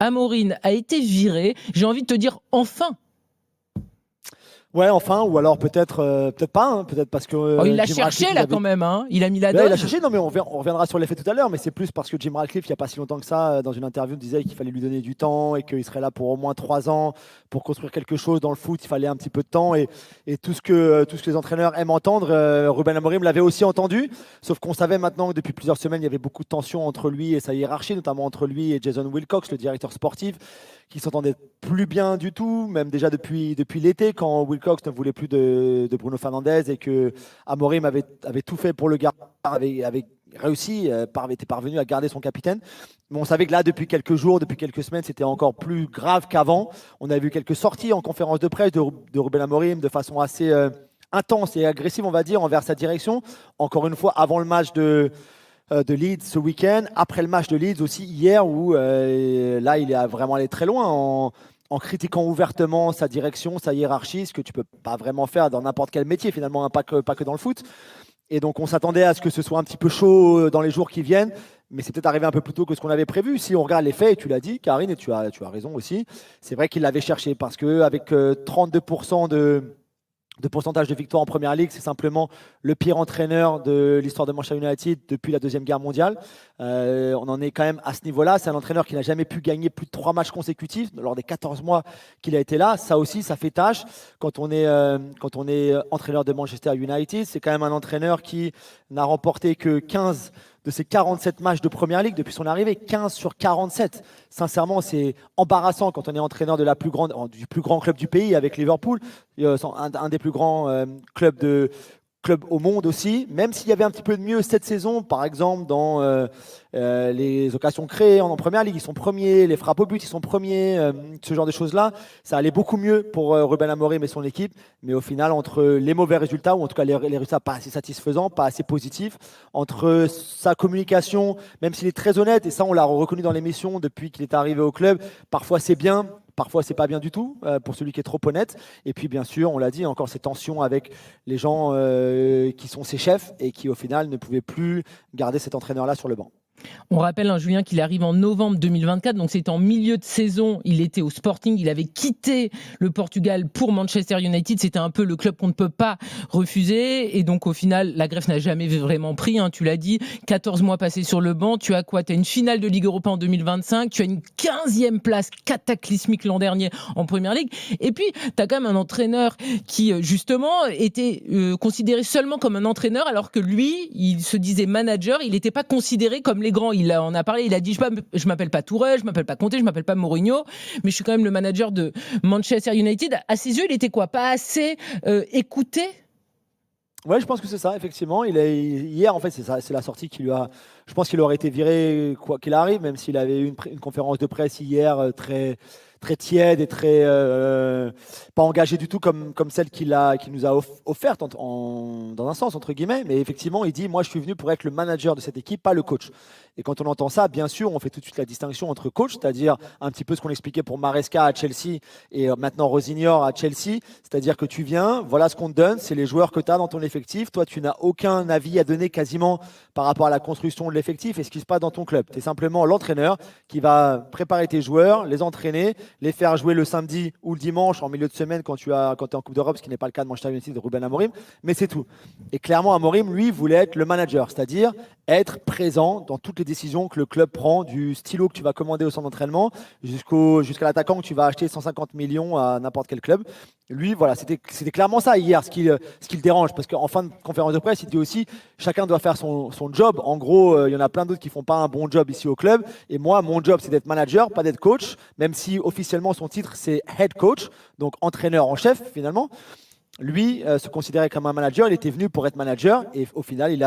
Amorim a été viré. J'ai envie de te dire enfin. Ouais, enfin, ou alors peut-être pas, hein, peut-être parce que Oh, il l'a Jim cherché Ratcliffe, là quand même, hein. Il a mis la ouais, il a dose. cherché. Non, mais on reviendra sur l'effet tout à l'heure, mais c'est plus parce que Jim Ratcliffe, il n'y a pas si longtemps que ça, dans une interview, disait qu'il fallait lui donner du temps et qu'il serait là pour au moins 3 ans pour construire quelque chose dans le foot. Il fallait un petit peu de temps et tout ce que les entraîneurs aiment entendre, Ruben Amorim l'avait aussi entendu. Sauf qu'on savait maintenant que depuis plusieurs semaines, il y avait beaucoup de tensions entre lui et sa hiérarchie, notamment entre lui et Jason Wilcox, le directeur sportif, qui s'entendaient plus bien du tout, même déjà depuis l'été, quand Wilcox ne voulait plus de Bruno Fernandes et que Amorim avait tout fait pour le garder, avait réussi, était parvenu à garder son capitaine. Mais on savait que là, depuis quelques jours, depuis quelques semaines, c'était encore plus grave qu'avant. On a vu quelques sorties en conférence de presse de Ruben Amorim de façon assez intense et agressive, on va dire, envers sa direction. Encore une fois, avant le match de Leeds ce week-end, après le match de Leeds aussi hier, où là, il est vraiment allé très loin en critiquant ouvertement sa direction, sa hiérarchie, ce que tu peux pas vraiment faire dans n'importe quel métier finalement, hein, pas que dans le foot. Et donc on s'attendait à ce que ce soit un petit peu chaud dans les jours qui viennent, mais c'est peut-être arrivé un peu plus tôt que ce qu'on avait prévu. Si on regarde les faits, et tu l'as dit, Karine, et tu as raison aussi, c'est vrai qu'il l'avait cherché parce qu'avec 32% de pourcentage de victoire en Première Ligue, c'est simplement le pire entraîneur de l'histoire de Manchester United depuis la Deuxième Guerre mondiale. On en est quand même à ce niveau-là. C'est un entraîneur qui n'a jamais pu gagner plus de 3 matchs consécutifs lors des 14 mois qu'il a été là. Ça aussi, ça fait tâche quand on est entraîneur de Manchester United. C'est quand même un entraîneur qui n'a remporté que 15 de ses 47 matchs de Première Ligue depuis son arrivée, 15 sur 47. Sincèrement, c'est embarrassant quand on est entraîneur du plus grand club du pays avec Liverpool, un des plus grands clubs au monde aussi, même s'il y avait un petit peu de mieux cette saison, par exemple dans les occasions créées en Première Ligue, ils sont premiers, les frappes au but, ils sont premiers, ce genre de choses-là, ça allait beaucoup mieux pour Ruben Amorim et son équipe, mais au final, entre les mauvais résultats, ou en tout cas les résultats pas assez satisfaisants, pas assez positifs, entre sa communication, même s'il est très honnête, et ça on l'a reconnu dans l'émission depuis qu'il est arrivé au club, parfois c'est bien, parfois, c'est pas bien du tout pour celui qui est trop honnête. Et puis, bien sûr, on l'a dit, encore ces tensions avec les gens qui sont ses chefs et qui, au final, ne pouvaient plus garder cet entraîneur-là sur le banc. On rappelle, Julien, qu'il arrive en novembre 2024, donc c'est en milieu de saison. Il était au Sporting, il avait quitté le Portugal pour Manchester United. C'était un peu le club qu'on ne peut pas refuser. Et donc, au final, la greffe n'a jamais vraiment pris. Hein, tu l'as dit, 14 mois passés sur le banc. Tu as quoi? Tu as une finale de Ligue Europa en 2025. Tu as une 15e place cataclysmique l'an dernier en Première Ligue. Et puis, tu as quand même un entraîneur qui, justement, était considéré seulement comme un entraîneur, alors que lui, il se disait manager. Il n'était pas considéré comme les grands. Il en a parlé, il a dit je m'appelle pas Tourelle, je m'appelle pas Conte, je m'appelle pas Mourinho, mais je suis quand même le manager de Manchester United. À ses yeux, il était quoi? Pas assez écouté? Ouais, je pense que c'est ça, effectivement. Hier, en fait, c'est la sortie qui lui a. Je pense qu'il aurait été viré quoi qu'il arrive, même s'il avait eu une conférence de presse hier très tiède et très pas engagée du tout comme celle qu'il nous a offerte dans un sens entre guillemets. Mais effectivement, il dit moi, je suis venu pour être le manager de cette équipe, pas le coach. Et quand on entend ça, bien sûr, on fait tout de suite la distinction entre coach, c'est-à-dire un petit peu ce qu'on expliquait pour Maresca à Chelsea et maintenant Rosignor à Chelsea, c'est-à-dire que tu viens, voilà ce qu'on te donne, c'est les joueurs que tu as dans ton effectif. Toi, tu n'as aucun avis à donner quasiment par rapport à la construction de l'effectif et ce qui se passe dans ton club. Tu es simplement l'entraîneur qui va préparer tes joueurs, les entraîner, les faire jouer le samedi ou le dimanche en milieu de semaine quand tu es en Coupe d'Europe, ce qui n'est pas le cas de Manchester United de Ruben Amorim, mais c'est tout. Et clairement, Amorim, lui, voulait être le manager, c'est-à-dire être présent dans toutes les décisions que le club prend, du stylo que tu vas commander au centre d'entraînement jusqu'à l'attaquant que tu vas acheter 150 millions à n'importe quel club. Lui, voilà, c'était clairement ça hier, ce qui le dérange, parce qu'en fin de conférence de presse, il dit aussi chacun doit faire son job. En gros, il y en a plein d'autres qui font pas un bon job ici au club. Et moi, mon job, c'est d'être manager, pas d'être coach, même si officiellement son titre, c'est head coach, donc entraîneur en chef finalement. Lui se considérait comme un manager, il était venu pour être manager, et au final, il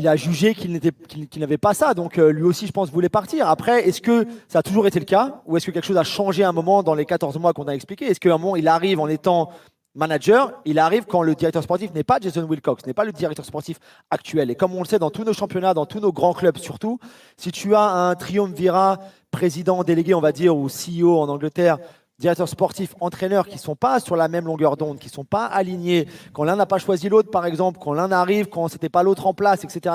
a jugé qu'il n'avait pas ça. Donc lui aussi, je pense, voulait partir. Après, est-ce que ça a toujours été le cas ou est-ce que quelque chose a changé à un moment dans les 14 mois qu'on a expliqué? Est-ce qu'à un moment, il arrive en étant manager, il arrive quand le directeur sportif n'est pas Jason Wilcox, n'est pas le directeur sportif actuel. Et comme on le sait dans tous nos championnats, dans tous nos grands clubs surtout, si tu as un triumvirat président délégué, on va dire, ou CEO en Angleterre, directeurs sportifs, entraîneurs qui ne sont pas sur la même longueur d'onde, qui ne sont pas alignés, quand l'un n'a pas choisi l'autre, par exemple, quand l'un arrive, quand ce n'était pas l'autre en place, etc.,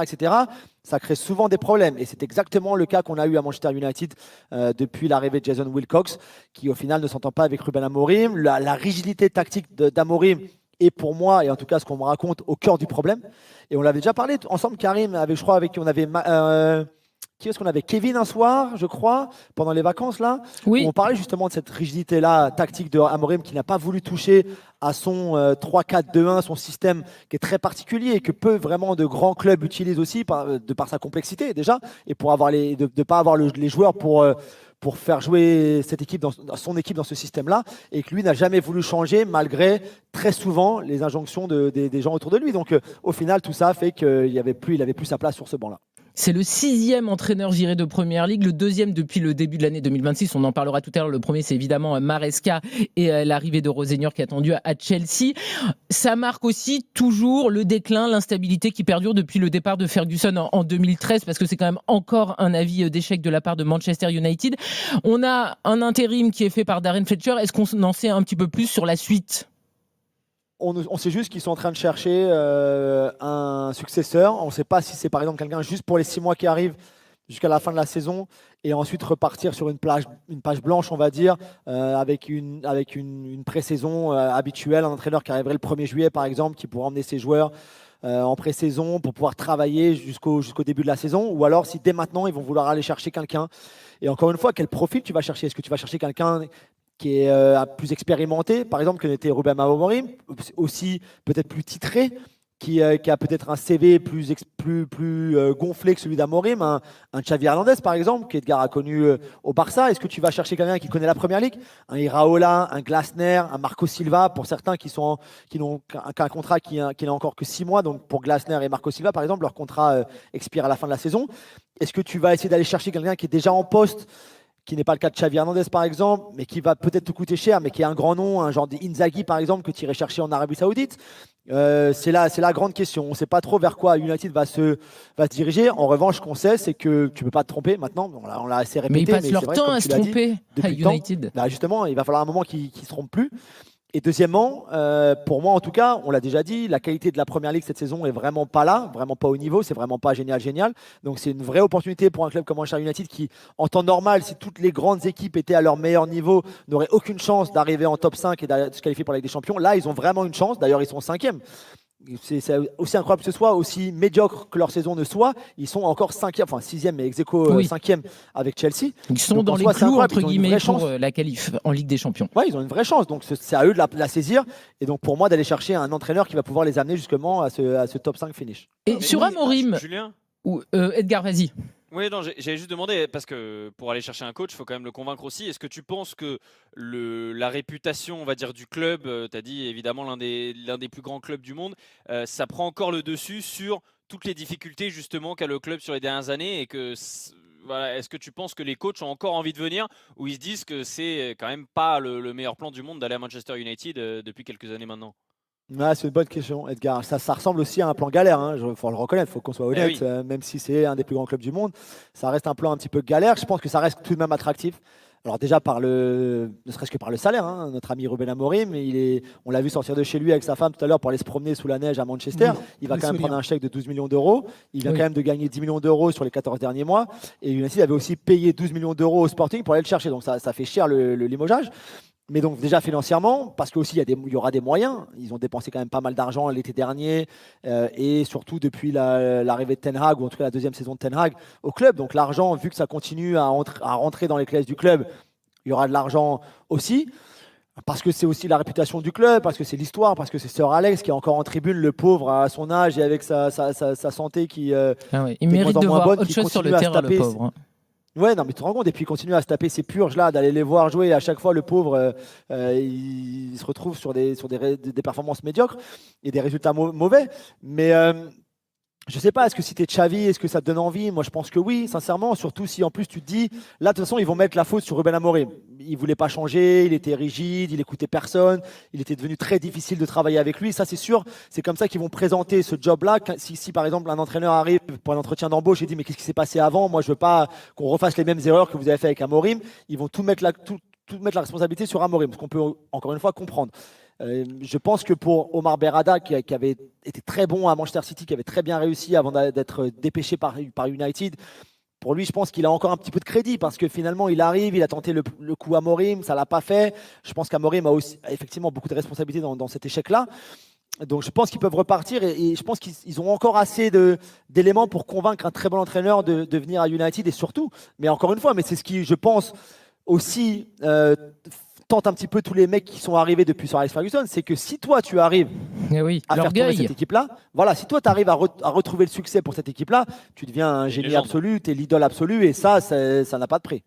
ça crée souvent des problèmes. Et c'est exactement le cas qu'on a eu à Manchester United depuis l'arrivée de Jason Wilcox, qui au final ne s'entend pas avec Ruben Amorim. La rigidité tactique d'Amorim est pour moi, et en tout cas ce qu'on me raconte, au cœur du problème. Et on l'avait déjà parlé ensemble, Karim, je crois, avec qui on avait... qui est-ce qu'on avait Kevin un soir, je crois, pendant les vacances là, Oui. où on parlait justement de cette rigidité-là tactique de Amorim qui n'a pas voulu toucher à son 3-4-2-1, son système qui est très particulier et que peu vraiment de grands clubs utilisent aussi de par sa complexité déjà et pour avoir de ne pas avoir les joueurs pour faire jouer cette équipe son équipe dans ce système-là, et que lui n'a jamais voulu changer malgré très souvent les injonctions des gens autour de lui. Donc au final, tout ça fait qu'il avait plus sa place sur ce banc-là. C'est le 6e entraîneur géré de Première Ligue, le 2e depuis le début de l'année 2026. On en parlera tout à l'heure. Le premier, c'est évidemment Maresca et l'arrivée de Rosenior qui est attendu à Chelsea. Ça marque aussi toujours le déclin, l'instabilité qui perdure depuis le départ de Ferguson en 2013, parce que c'est quand même encore un avis d'échec de la part de Manchester United. On a un intérim qui est fait par Darren Fletcher. Est-ce qu'on en sait un petit peu plus sur la suite ? On sait juste qu'ils sont en train de chercher un successeur. On ne sait pas si c'est par exemple quelqu'un juste pour les 6 mois qui arrivent jusqu'à la fin de la saison et ensuite repartir sur une page blanche, on va dire, avec une pré-saison habituelle, un entraîneur qui arriverait le 1er juillet par exemple, qui pourra emmener ses joueurs en pré-saison pour pouvoir travailler jusqu'au début de la saison, ou alors si dès maintenant ils vont vouloir aller chercher quelqu'un. Et encore une fois, quel profil tu vas chercher ? Est-ce que tu vas chercher quelqu'un qui est plus expérimenté, par exemple, que n'était Ruben Amorim, aussi peut-être plus titré, qui a peut-être un CV plus gonflé que celui d'Amorim, un Xavi Hernandez, par exemple, qui Edgar a connu au Barça. Est-ce que tu vas chercher quelqu'un qui connaît la Première Ligue ? Un Iraola, un Glasner, un Marco Silva, pour certains qui n'ont qu'un contrat qui n'a encore que 6 mois. Donc pour Glasner et Marco Silva, par exemple, leur contrat expire à la fin de la saison. Est-ce que tu vas essayer d'aller chercher quelqu'un qui est déjà en poste, qui n'est pas le cas de Xavi Hernandez par exemple, mais qui va peut-être te coûter cher, mais qui est un grand nom, un genre d'Inzaghi par exemple, que tu irais chercher en Arabie Saoudite? C'est la grande question. On ne sait pas trop vers quoi United va se diriger. En revanche, ce qu'on sait, c'est que tu ne peux pas te tromper maintenant. On l'a assez répété. Mais ils passent leur vrai, temps à se tromper à United. Justement, il va falloir un moment qu'ils ne se trompent plus. Et deuxièmement, pour moi en tout cas, on l'a déjà dit, la qualité de la Première Ligue cette saison est vraiment pas là, vraiment pas au niveau, c'est vraiment pas génial. Donc c'est une vraie opportunité pour un club comme Manchester United qui, en temps normal, si toutes les grandes équipes étaient à leur meilleur niveau, n'auraient aucune chance d'arriver en top 5 et de se qualifier pour la Ligue des Champions. Là, ils ont vraiment une chance. D'ailleurs, ils sont 5e. C'est aussi incroyable que ce soit, aussi médiocre que leur saison ne soit, ils sont encore 5e, enfin 6e, mais ex-aequo 5e avec Chelsea. Ils sont donc dans les clous, entre guillemets, pour la qualif en Ligue des Champions. Oui, ils ont une vraie chance, donc c'est à eux de la saisir, et donc pour moi d'aller chercher un entraîneur qui va pouvoir les amener justement à ce top 5 finish. Et sur Amorim, Julien ou Edgar, vas-y. Oui, non, j'avais juste demandé, parce que pour aller chercher un coach, il faut quand même le convaincre aussi. Est-ce que tu penses que la réputation, on va dire, du club, tu as dit évidemment l'un des plus grands clubs du monde, ça prend encore le dessus sur toutes les difficultés justement qu'a le club sur les dernières années, et que voilà, est-ce que tu penses que les coachs ont encore envie de venir, ou ils se disent que c'est quand même pas le meilleur plan du monde d'aller à Manchester United depuis quelques années maintenant? C'est une bonne question, Edgar. Ça ressemble aussi à un plan galère, il faut le reconnaître, il faut qu'on soit honnête. Oui. Même si c'est un des plus grands clubs du monde, ça reste un plan un petit peu galère. Je pense que ça reste tout de même attractif. Alors déjà, ne serait-ce que par le salaire, notre ami Ruben Amorim, on l'a vu sortir de chez lui avec sa femme tout à l'heure pour aller se promener sous la neige à Manchester. Il va quand même prendre un chèque de 12 millions d'euros. Il vient quand même de gagner 10 millions d'euros sur les 14 derniers mois. Et United avait aussi payé 12 millions d'euros au Sporting pour aller le chercher. Donc ça fait cher le limogeage. Mais donc déjà financièrement, parce qu'aussi il y aura des moyens. Ils ont dépensé quand même pas mal d'argent l'été dernier et surtout depuis l'arrivée de Ten Hag, ou en tout cas la deuxième saison de Ten Hag au club. Donc l'argent, vu que ça continue à rentrer dans les caisses du club, il y aura de l'argent aussi. Parce que c'est aussi la réputation du club, parce que c'est l'histoire, parce que c'est Sir Alex qui est encore en tribune, le pauvre à son âge et avec sa santé qui il mérite de voir autre chose sur le terrain, le pauvre. Ouais, non, mais tu te rends compte, et puis il continue à se taper ces purges là, d'aller les voir jouer, et à chaque fois le pauvre, il se retrouve sur des performances médiocres et des résultats mauvais. Mais je sais pas, est-ce que si tu es Xavi, est-ce que ça te donne envie? Moi, je pense que oui, sincèrement, surtout si en plus tu te dis, là, de toute façon, ils vont mettre la faute sur Ruben Amorim. Il voulait pas changer, il était rigide, il écoutait personne, il était devenu très difficile de travailler avec lui. Ça, c'est sûr, c'est comme ça qu'ils vont présenter ce job-là. Si par exemple, un entraîneur arrive pour un entretien d'embauche et dit, mais qu'est-ce qui s'est passé avant? Moi, je veux pas qu'on refasse les mêmes erreurs que vous avez fait avec Amorim. Ils vont tout mettre tout mettre la responsabilité sur Amorim, ce qu'on peut encore une fois comprendre. Je pense que pour Omar Berrada, qui avait été très bon à Manchester City, qui avait très bien réussi avant d'être dépêché par United, pour lui, je pense qu'il a encore un petit peu de crédit parce que finalement, il arrive, il a tenté le coup Amorim, ça ne l'a pas fait. Je pense qu'Amorim a effectivement beaucoup de responsabilités dans cet échec-là. Donc je pense qu'ils peuvent repartir et je pense qu'ils ont encore assez d'éléments pour convaincre un très bon entraîneur de venir à United et surtout, mais encore une fois, mais c'est ce qui, je pense, aussi tente un petit peu tous les mecs qui sont arrivés depuis Sir Alex Ferguson, c'est que si toi tu arrives à faire tourner cette équipe-là, voilà, si toi tu arrives à retrouver le succès pour cette équipe-là, tu deviens un génie absolu, tu es l'idole absolue et ça n'a pas de prix.